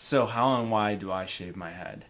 So how and why do I shave my head?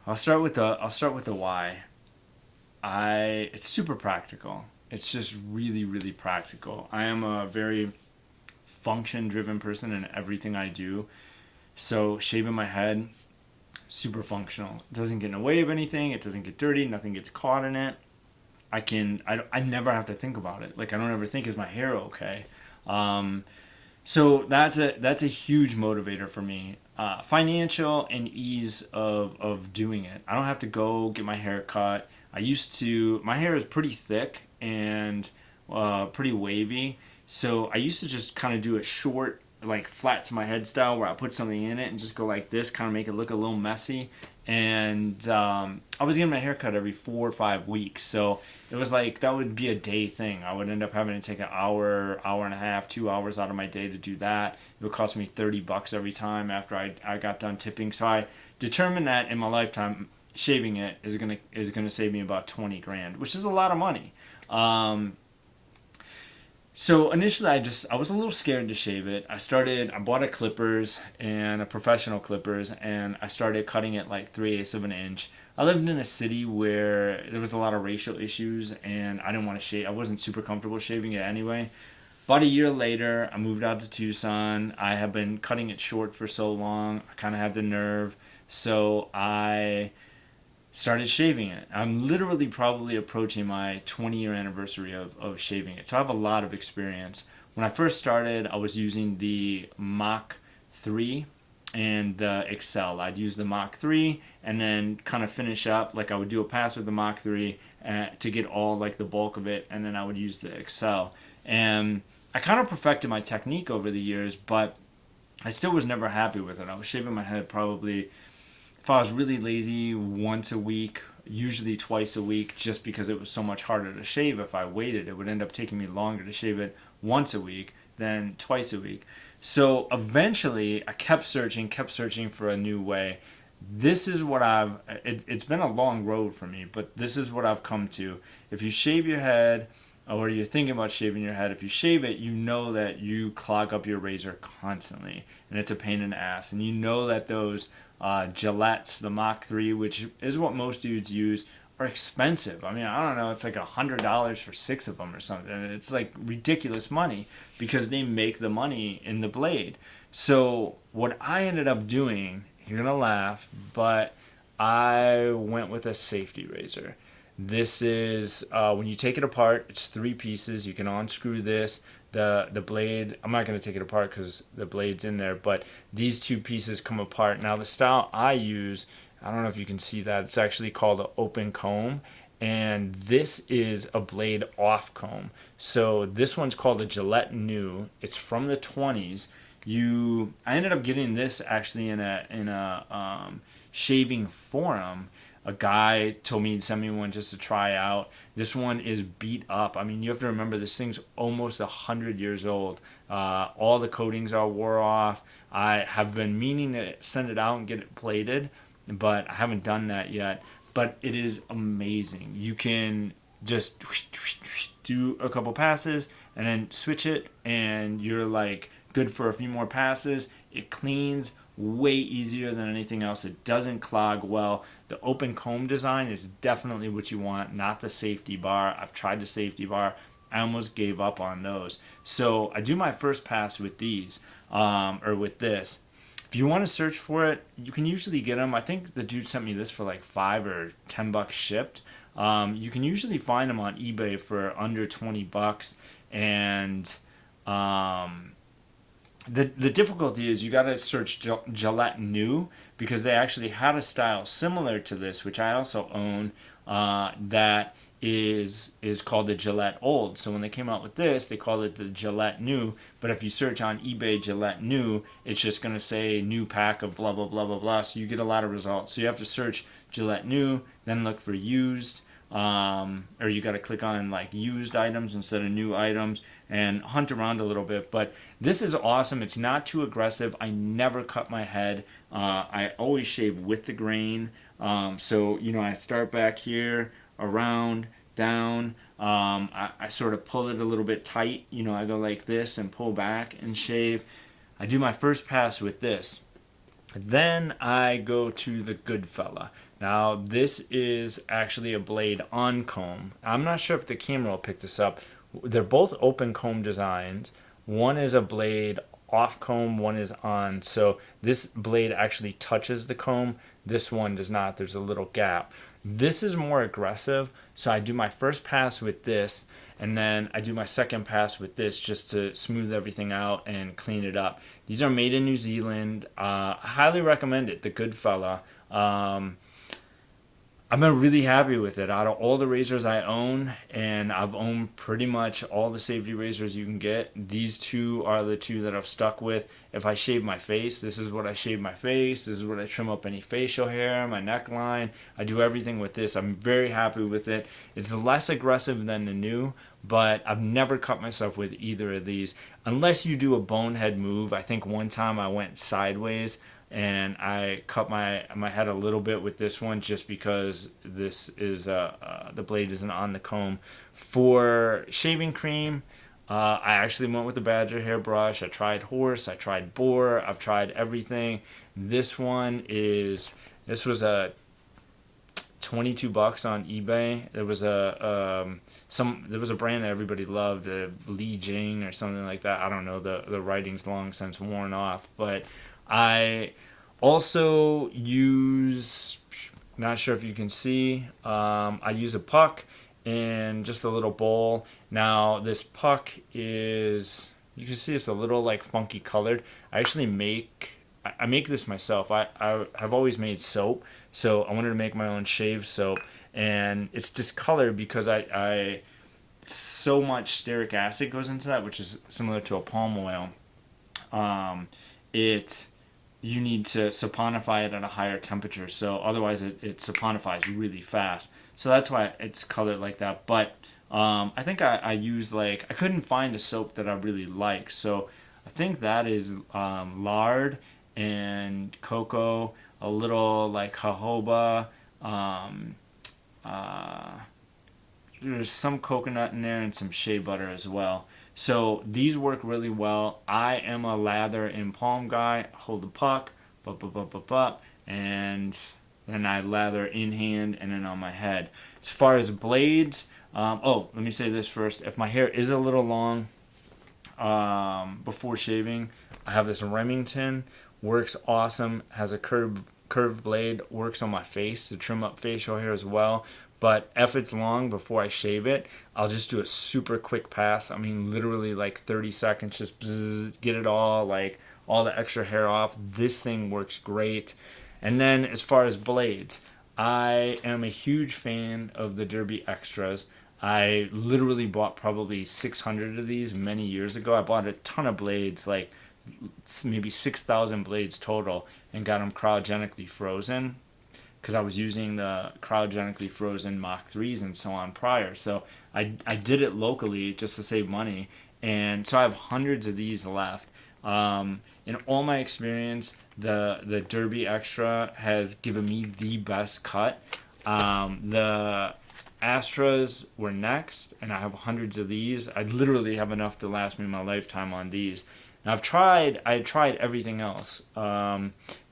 I'll start with the why. It's super practical. It's just really really practical. I am a very function driven person in everything I do. So shaving my head, super functional. It doesn't get in the way of anything. It doesn't get dirty. Nothing gets caught in it. I never have to think about it. Like I don't ever think, is my hair okay? Um, So that's a huge motivator for me. Financial and ease of doing it. I don't have to go get my hair cut. My hair is pretty thick and pretty wavy. So I used to just kind of do it short, like flat to my head style, where I put something in it and just go like this, kind of make it look a little messy. And I was getting my hair cut every 4 or 5 weeks. So it was like that would be a day thing. I would end up having to take an hour, hour and a half, 2 hours out of my day to do that. It would cost me $30 every time after I got done tipping. So I determined that in my lifetime, shaving it is gonna save me about 20 grand, which is a lot of money. Um, so initially, I was a little scared to shave it. I bought a clippers and a professional clippers, and I started cutting it like 3/8 of an inch. I lived in a city where there was a lot of racial issues, and I didn't want to shave. I wasn't super comfortable shaving it anyway. About a year later, I moved out to Tucson. I have been cutting it short for so long. I kind of have the nerve, so I started shaving it. I'm literally probably approaching my 20-year anniversary of shaving it. So I have a lot of experience. When I first started, I was using the Mach 3 and the Excel. I'd use the Mach 3 and then kind of finish up, like I would do a pass with the Mach 3 to get all like the bulk of it, and then I would use the Excel. And I kind of perfected my technique over the years, but I still was never happy with it. I was shaving my head probably, if I was really lazy, once a week, usually twice a week, just because it was so much harder to shave if I waited. It would end up taking me longer to shave it once a week than twice a week. So eventually, I kept searching for a new way. It's been a long road for me, but this is what I've come to. If you shave your head, or you're thinking about shaving your head, if you shave it, you know that you clog up your razor constantly, and it's a pain in the ass. And you know that those Gillettes, the Mach 3, which is what most dudes use, are expensive. I mean, I don't know, it's like $100 for six of them or something. It's like ridiculous money because they make the money in the blade. So what I ended up doing, you're gonna laugh, but I went with a safety razor. This is when you take it apart. It's three pieces. You can unscrew this. The blade. I'm not going to take it apart because the blade's in there. But these two pieces come apart. Now the style I use, I don't know if you can see that. It's actually called an open comb, and this is a blade off comb. So this one's called a Gillette New. It's from the 20s. I ended up getting this actually in a shaving forum. A guy told me he'd send me one just to try out. This one is beat up. I mean, you have to remember this thing's almost 100 years old. All the coatings are wore off. I have been meaning to send it out and get it plated, but I haven't done that yet. But it is amazing. You can just do a couple passes and then switch it, and you're like good for a few more passes. It cleans way easier than anything else. It doesn't clog well. The open comb design is definitely what you want, not the safety bar. I've tried the safety bar. I almost gave up on those. So I do my first pass with these, or with this. If you want to search for it, you can usually get them. I think the dude sent me this for like $5 or $10 shipped. You can usually find them on eBay for under $20, and um, the difficulty is you got to search Gillette New, because they actually had a style similar to this, which I also own, that is called the Gillette Old. So when they came out with this, they called it the Gillette New. But if you search on eBay Gillette New, it's just going to say new pack of blah blah blah blah blah. So you get a lot of results. So you have to search Gillette New, then look for used, or you got to click on like used items instead of new items, and hunt around a little bit. But this is awesome. It's not too aggressive. I never cut my head. I always shave with the grain. So I start back here, around, down. I sort of pull it a little bit tight. I go like this and pull back and shave. I do my first pass with this. Then I go to the Goodfella. Now, this is actually a blade on comb. I'm not sure if the camera will pick this up. They're both open comb designs. One is a blade off comb, one is on. So this blade actually touches the comb. This one does not. There's a little gap. This is more aggressive. So I do my first pass with this, and then I do my second pass with this just to smooth everything out and clean it up. These are made in New Zealand. I highly recommend it, the Goodfella. I've been really happy with it. Out of all the razors I own, and I've owned pretty much all the safety razors you can get, these two are the two that I've stuck with. If I shave my face, this is what I shave my face. This is what I trim up any facial hair, my neckline. I do everything with this. I'm very happy with it. It's less aggressive than the new, but I've never cut myself with either of these. Unless you do a bonehead move. I think one time I went sideways and I cut my head a little bit with this one just because this is the blade isn't on the comb. For shaving cream, I actually went with the Badger hairbrush. I tried horse, I tried boar, I've tried everything. This was a $22 on eBay. There was a brand that everybody loved, Li Jing or something like that. I don't know. The writing's long since worn off, but I also use, not sure if you can see, I use a puck and just a little bowl. Now this puck is, you can see it's a little like funky colored. I make this myself. I have always made soap, so I wanted to make my own shave soap, and it's discolored because I so much stearic acid goes into that, which is similar to a palm oil. You need to saponify it at a higher temperature, so otherwise it saponifies really fast. So that's why it's colored like that. But I think I used, like, I couldn't find a soap that I really like, so I think that is lard and cocoa, a little like jojoba. There's some coconut in there and some shea butter as well. So these work really well. I am a lather and palm guy. Hold the puck, and then I lather in hand and then on my head. As far as blades, let me say this first. If my hair is a little long before shaving, I have this Remington. Works awesome. Has a curved blade. Works on my face to trim up facial hair as well. But if it's long before I shave it, I'll just do a super quick pass. I mean, literally like 30 seconds, just bzzz, get it all the extra hair off. This thing works great. And then as far as blades, I am a huge fan of the Derby Extras. I literally bought probably 600 of these many years ago. I bought a ton of blades, like maybe 6,000 blades total, and got them cryogenically frozen, because I was using the cryogenically frozen Mach 3s and so on prior. So I did it locally just to save money. And so I have hundreds of these left. In all my experience, the Derby Extra has given me the best cut. The Astras were next, and I have hundreds of these. I literally have enough to last me my lifetime on these. Now I tried everything else.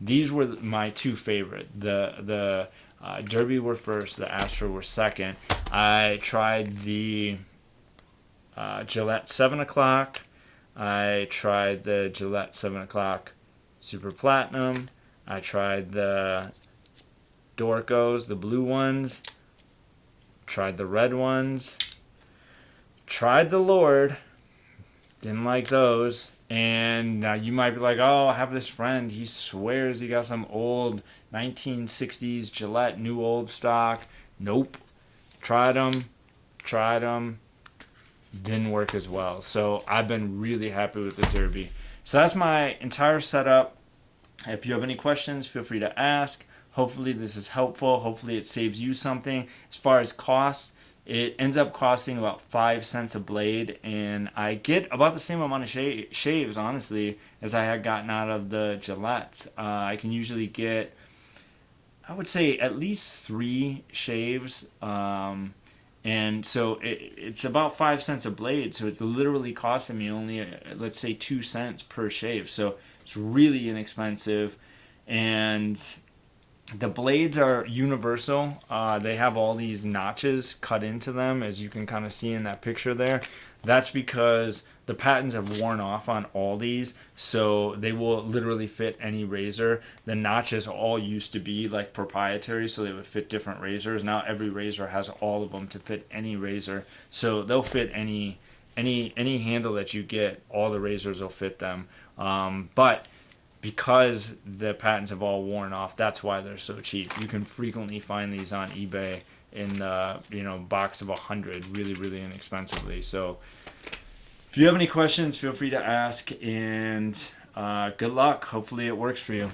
These were my two favorite. The Derby were first, the Astra were second. I tried the Gillette 7 o'clock. I tried the Gillette 7 o'clock Super Platinum. I tried the Dorcos, the blue ones. Tried the red ones. Tried the Lord. Didn't like those. And now you might be like, oh, I have this friend. He swears he got some old 1960s Gillette new old stock. Nope. Tried them. Didn't work as well. So I've been really happy with the Derby. So that's my entire setup. If you have any questions, feel free to ask. Hopefully this is helpful. Hopefully it saves you something. As far as costs, it ends up costing about 5 cents a blade, and I get about the same amount of shaves, honestly, as I had gotten out of the Gillettes. I can usually get, I would say, at least 3 shaves, And so it's about 5 cents a blade. So it's literally costing me only, let's say, 2 cents per shave. So it's really inexpensive. And the blades are universal. They have all these notches cut into them, as you can kind of see in that picture there. That's because the patents have worn off on all these, so they will literally fit any razor. The notches all used to be like proprietary, so they would fit different razors. Now every razor has all of them to fit any razor, so they'll fit any handle that you get. All the razors will fit them, but because the patents have all worn off, that's why they're so cheap. You can frequently find these on eBay in box of 100, really inexpensively. So if you have any questions, feel free to ask, and good luck. Hopefully it works for you.